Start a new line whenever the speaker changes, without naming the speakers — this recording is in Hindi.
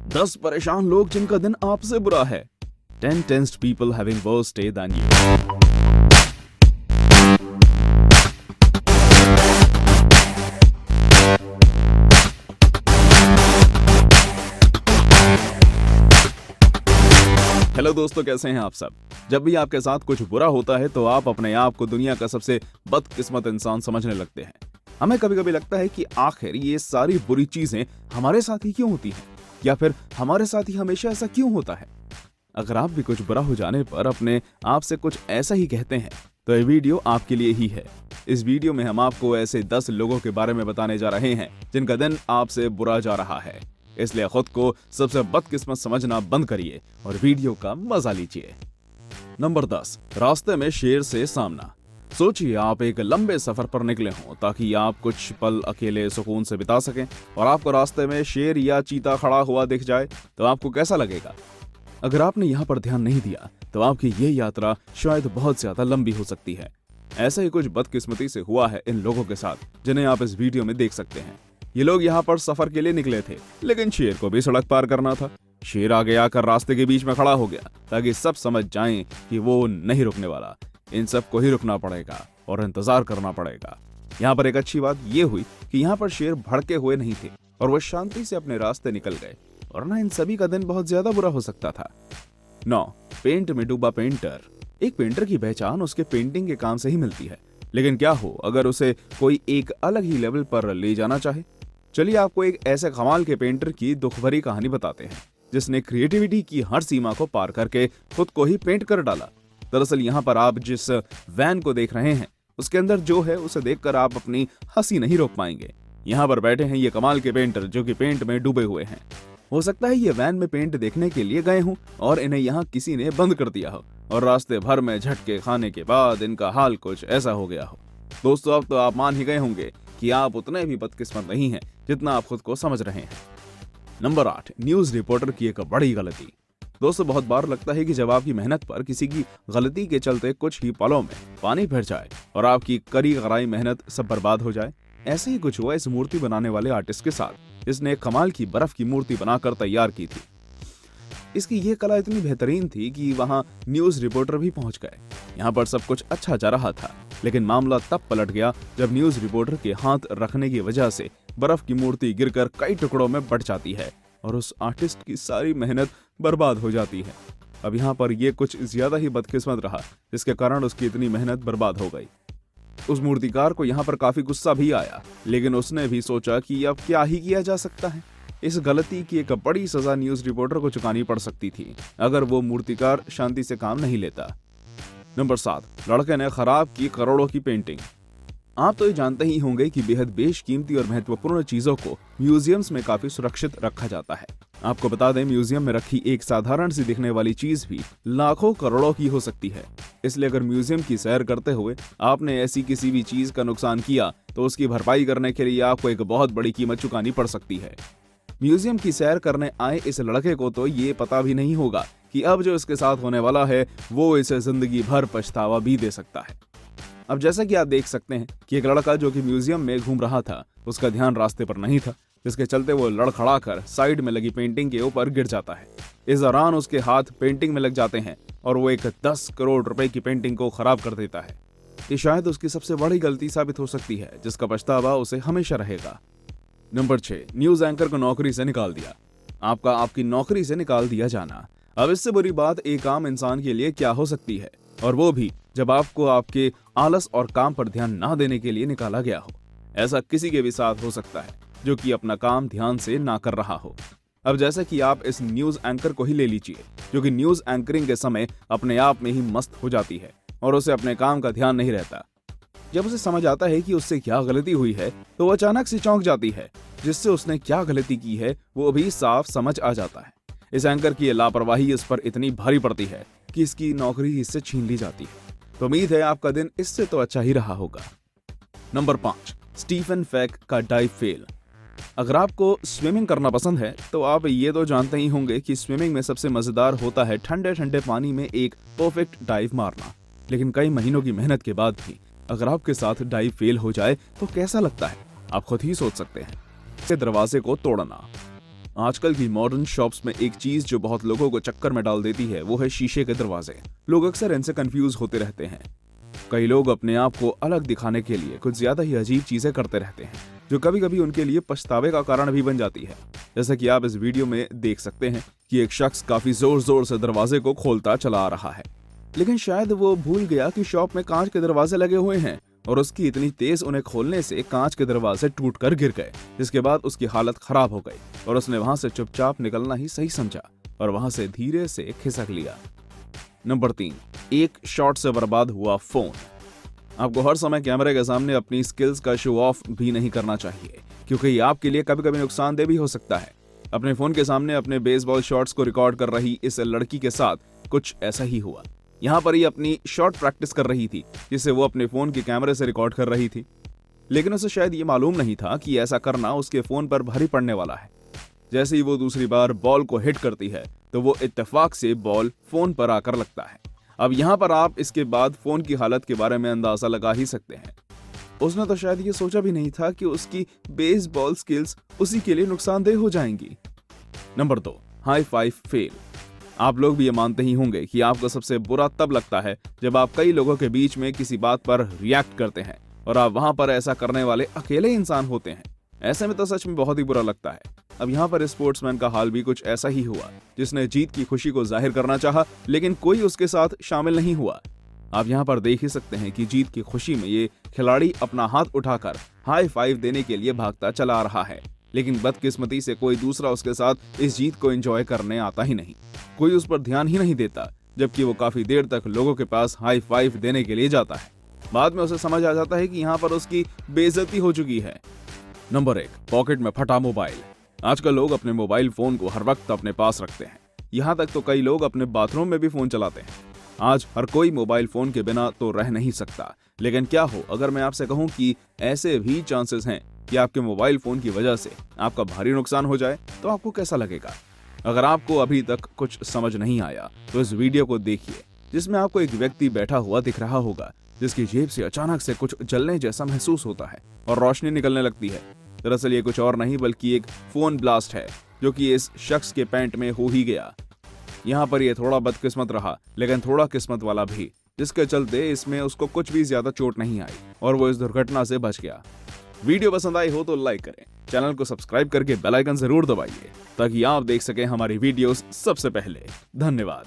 10 परेशान लोग जिनका दिन आपसे बुरा है। 10 tensed people having worse day than you। Hello दोस्तों, कैसे हैं आप सब। जब भी आपके साथ कुछ बुरा होता है तो आप अपने आप को दुनिया का सबसे बदकिस्मत इंसान समझने लगते हैं। हमें कभी कभी लगता है कि आखिर ये सारी बुरी चीजें हमारे साथ ही क्यों होती हैं, या फिर हमारे साथ ही हमेशा ऐसा क्यों होता है। अगर आप भी कुछ बुरा हो जाने पर अपने आप से कुछ ऐसा ही कहते हैं तो ये वीडियो आपके लिए ही है। इस वीडियो में हम आपको ऐसे 10 लोगों के बारे में बताने जा रहे हैं जिनका दिन आपसे बुरा जा रहा है। इसलिए खुद को सबसे बदकिस्मत समझना बंद करिए और वीडियो का मजा लीजिए। नंबर 10, रास्ते में शेर से सामना। सोचिए आप एक लंबे सफर पर निकले हों ताकि आप कुछ पल अकेले सुकून से बिता सकें और आपको रास्ते में शेर या चीता खड़ा हुआ दिख जाए तो आपको कैसा लगेगा। अगर आपने यहाँ पर ध्यान नहीं दिया तो आपकी ये यात्रा शायद बहुत ज्यादा लंबी हो सकती है। ऐसा ही कुछ बदकिस्मती से हुआ है इन लोगों के साथ जिन्हें आप इस वीडियो में देख सकते हैं। ये लोग यहाँ पर सफर के लिए निकले थे, लेकिन शेर को भी सड़क पार करना था। शेर आगे आकर रास्ते के बीच में खड़ा हो गया ताकि सब समझ जाएं कि वो नहीं रुकने वाला। इन सब को ही रुकना पड़ेगा और इंतजार करना पड़ेगा। यहाँ पर एक अच्छी बात ये हुई कि यहाँ पर शेर भड़के हुए नहीं थे और वो शांति से अपने रास्ते निकल गए, वरना इन सभी का दिन बहुत ज्यादा बुरा हो सकता था। 9, पेंट में डूबा पेंटर। एक पेंटर की पहचान उसके पेंटिंग के काम से ही मिलती है, लेकिन क्या हो अगर उसे कोई एक अलग ही लेवल पर ले जाना चाहे। चलिए आपको एक ऐसे कमाल के पेंटर की दुख भरी कहानी बताते हैं जिसने क्रिएटिविटी की हर सीमा को पार करके खुद को ही पेंट कर डाला। दरअसल यहाँ पर आप जिस वैन को देख रहे हैं उसके अंदर जो है उसे देखकर आप अपनी हंसी नहीं रोक पाएंगे। यहाँ पर बैठे हैं ये कमाल के पेंटर जो कि पेंट में डूबे हुए हैं। हो सकता है ये वैन में पेंट देखने के लिए गए हों और इन्हें यहाँ किसी ने बंद कर दिया हो और रास्ते भर में झटके खाने के बाद इनका हाल कुछ ऐसा हो गया हो। दोस्तों, अब तो आप मान ही गए होंगे कि आप उतने भी बदकिस्मत नहीं हैं जितना आप खुद को समझ रहे हैं। नंबर 8, न्यूज रिपोर्टर की एक बड़ी गलती। दोस्तों, बहुत बार लगता है कि जब आपकी मेहनत पर किसी की गलती के चलते कुछ ही पलों में पानी फिर जाए और आपकी करी कराई मेहनत सब बर्बाद हो जाए। ऐसे ही कुछ हुआ इस मूर्ति बनाने वाले आर्टिस्ट के साथ, जिसने एक कमाल की बर्फ की मूर्ति बनाकर तैयार की थी। इसकी ये कला इतनी बेहतरीन थी कि वहां न्यूज रिपोर्टर भी पहुंच गए। यहाँ पर सब कुछ अच्छा जा रहा था, लेकिन मामला तब पलट गया जब न्यूज रिपोर्टर के हाथ रखने की वजह से बर्फ की मूर्ति गिरकर कई टुकड़ों में बट जाती है और उस आर्टिस्ट की सारी मेहनत बर्बाद हो जाती है। अब यहाँ पर ये कुछ ज्यादा ही बदकिस्मत रहा जिसके कारण उसकी इतनी मेहनत बर्बाद हो गई। उस मूर्तिकार को यहाँ पर काफी गुस्सा भी आया, लेकिन उसने भी सोचा कि अब क्या ही किया जा सकता है। इस गलती की एक बड़ी सजा न्यूज रिपोर्टर को चुकानी पड़ सकती थी अगर वो मूर्तिकार शांति से काम नहीं लेता। नंबर 7, लड़के ने खराब की करोड़ों की पेंटिंग। आप तो ये जानते ही होंगे कि बेहद बेशकीमती और महत्वपूर्ण चीजों को म्यूजियम्स में काफी सुरक्षित रखा जाता है। आपको बता दें, म्यूजियम में रखी एक साधारण सी दिखने वाली चीज भी लाखों करोड़ों की हो सकती है। इसलिए अगर म्यूजियम की सैर करते हुए आपने ऐसी किसी भी चीज का नुकसान किया तो उसकी भरपाई करने के लिए आपको एक बहुत बड़ी कीमत चुकानी पड़ सकती है। म्यूजियम की सैर करने आए इस लड़के को तो ये पता भी नहीं होगा कि अब जो इसके साथ होने वाला है वो इसे जिंदगी भर पछतावा भी दे सकता है। अब जैसा कि आप देख सकते हैं कि एक लड़का जो कि म्यूजियम में घूम रहा था उसका ध्यान रास्ते पर नहीं था, जिसके चलते वो लड़खड़ाकर साइड में लगी पेंटिंग के ऊपर गिर जाता है। इस दौरान उसके हाथ पेंटिंग में लग जाते हैं और वो एक 10 करोड़ रुपए की पेंटिंग को खराब कर देता है। ये शायद उसकी सबसे बड़ी गलती साबित हो सकती है जिसका पछतावा उसे हमेशा रहेगा। नंबर 6, न्यूज एंकर को नौकरी से निकाल दिया। आपकी नौकरी से निकाल दिया जाना। अब इससे बुरी बात एक आम इंसान के लिए क्या हो सकती है, और वो भी जब आपको आपके आलस और काम पर ध्यान ना देने के लिए निकाला गया हो। ऐसा किसी के भी साथ हो सकता है जो कि अपना काम ध्यान से ना कर रहा हो। अब जैसे कि आप इस न्यूज एंकर को ही ले लीजिए जो कि न्यूज एंकरिंग के समय अपने आप में ही मस्त हो जाती है और उसे अपने काम का ध्यान नहीं रहता। जब उसे समझ आता है कि उससे क्या गलती हुई है तो वो अचानक से चौंक जाती है। जिससे उसने क्या गलती की है वो भी साफ समझ आ जाता है। इस एंकर की लापरवाही इस पर इतनी भारी पड़ती है कि इसकी नौकरी इससे छीन ली जाती है। तो उम्मीद है आपका दिन इससे तो अच्छा ही रहा होगा। नंबर 5, स्टीफन फेक का डाइव फेल। अगर आपको स्विमिंग करना पसंद है तो आप ये तो जानते ही होंगे कि स्विमिंग में सबसे मजेदार होता है ठंडे ठंडे पानी में एक परफेक्ट डाइव मारना। लेकिन कई महीनों की मेहनत के बाद भी अगर आपके साथ डाइव फेल हो जाए तो कैसा लगता है, आप खुद ही सोच सकते हैं। के दरवाजे को तोड़ना। आजकल की मॉडर्न शॉप्स में एक चीज जो बहुत लोगों को चक्कर में डाल देती है वो है शीशे के दरवाजे। लोग अक्सर इनसे कंफ्यूज होते रहते हैं। कई लोग अपने आप को अलग दिखाने के लिए कुछ ज्यादा ही अजीब चीजें करते रहते हैं, जो कभी कभी उनके लिए पछतावे का कारण भी बन जाती है। जैसा कि आप इस वीडियो में देख सकते हैं कि एक शख्स काफी जोर जोर से दरवाजे को खोलता चला आ रहा है, लेकिन शायद वो भूल गया कि शॉप में कांच के दरवाजे लगे हुए हैं और उसकी इतनी तेज उन्हें खोलने से कांच के दरवाजे टूटकर गिर गए, जिसके बाद उसकी हालत खराब हो गई और उसने वहां से चुपचाप निकलना ही सही समझा और वहां से धीरे से खिसक लिया। नंबर 3, एक शॉट से बर्बाद हुआ फोन। आपको हर समय कैमरे के सामने अपनी स्किल्स का शो ऑफ भी नहीं करना चाहिए, क्योंकि ये आपके लिए कभी कभी नुकसानदेह भी हो सकता है। अपने फोन के सामने अपने बेसबॉल शॉट्स को रिकॉर्ड कर रही इस लड़की के साथ कुछ ऐसा ही हुआ। यहाँ पर ही अपनी शॉट प्रैक्टिस कर रही थी, जिसे वो अपने फोन के कैमरे से रिकॉर्ड कर रही थी, लेकिन उसे शायद ये मालूम नहीं था कि ऐसा करना उसके फोन पर भारी पड़ने वाला है। जैसे ही वो दूसरी बार बॉल को हिट करती है तो वो इत्तेफाक से बॉल फोन पर आकर लगता है। अब यहाँ पर आप इसके बाद फोन की हालत के बारे में अंदाजा लगा ही सकते हैं। उसने तो शायद ये सोचा भी नहीं था कि उसकी बेसबॉल स्किल्स उसी के लिए नुकसानदेह हो जाएंगी। Number 2, high five fail. आप लोग भी ये मानते ही होंगे कि आपको सबसे बुरा तब लगता है जब आप कई लोगों के बीच में किसी बात पर रिएक्ट करते हैं और आप वहां पर ऐसा करने वाले अकेले इंसान होते हैं। ऐसे में तो सच में बहुत ही बुरा लगता है। अब यहाँ पर स्पोर्ट्समैन का हाल भी कुछ ऐसा ही हुआ, जिसने जीत की खुशी को जाहिर करना चाहा, लेकिन कोई उसके साथ शामिल नहीं हुआ। आप यहाँ पर देख ही सकते हैं कि जीत की खुशी में ये खिलाड़ी अपना हाथ उठाकर हाई फाइव देने के लिए भागता चला आ रहा है, लेकिन बदकिस्मती से कोई दूसरा उसके साथ इस जीत को एंजॉय करने आता ही नहीं। कोई उस पर ध्यान ही नहीं देता, जबकि वो काफी देर तक लोगों के पास हाई फाइव देने के लिए जाता है। बाद में उसे समझ आ जाता है कि यहाँ पर उसकी बेइज्जती हो चुकी है। नंबर 1, पॉकेट में फटा मोबाइल। आजकल लोग अपने मोबाइल फोन को हर वक्त अपने पास रखते हैं। यहाँ तक तो कई लोग अपने बाथरूम में भी फोन चलाते हैं। आज हर कोई मोबाइल फोन के बिना तो रह नहीं सकता, लेकिन क्या हो अगर मैं आपसे कहूँ कि ऐसे भी चांसेस हैं कि आपके मोबाइल फोन की वजह से आपका भारी नुकसान हो जाए, तो आपको कैसा लगेगा? अगर आपको अभी तक कुछ समझ नहीं आया तो इस वीडियो को देखिए, जिसमें आपको एक व्यक्ति बैठा हुआ दिख रहा होगा, जिसकी जेब से अचानक से कुछ जलने जैसा महसूस होता है और रोशनी निकलने लगती है। दरअसल ये कुछ और नहीं बल्कि एक फोन ब्लास्ट है, जो कि इस शख्स के पैंट में हो ही गया। यहाँ पर ये थोड़ा बदकिस्मत रहा, लेकिन थोड़ा किस्मत वाला भी, जिसके चलते इसमें उसको कुछ भी ज्यादा चोट नहीं आई और वो इस दुर्घटना से बच गया। वीडियो पसंद आई हो तो लाइक करें, चैनल को सब्सक्राइब करके बेल आइकन जरूर दबाइए ताकि आप देख सकें हमारी वीडियोस सबसे पहले। धन्यवाद।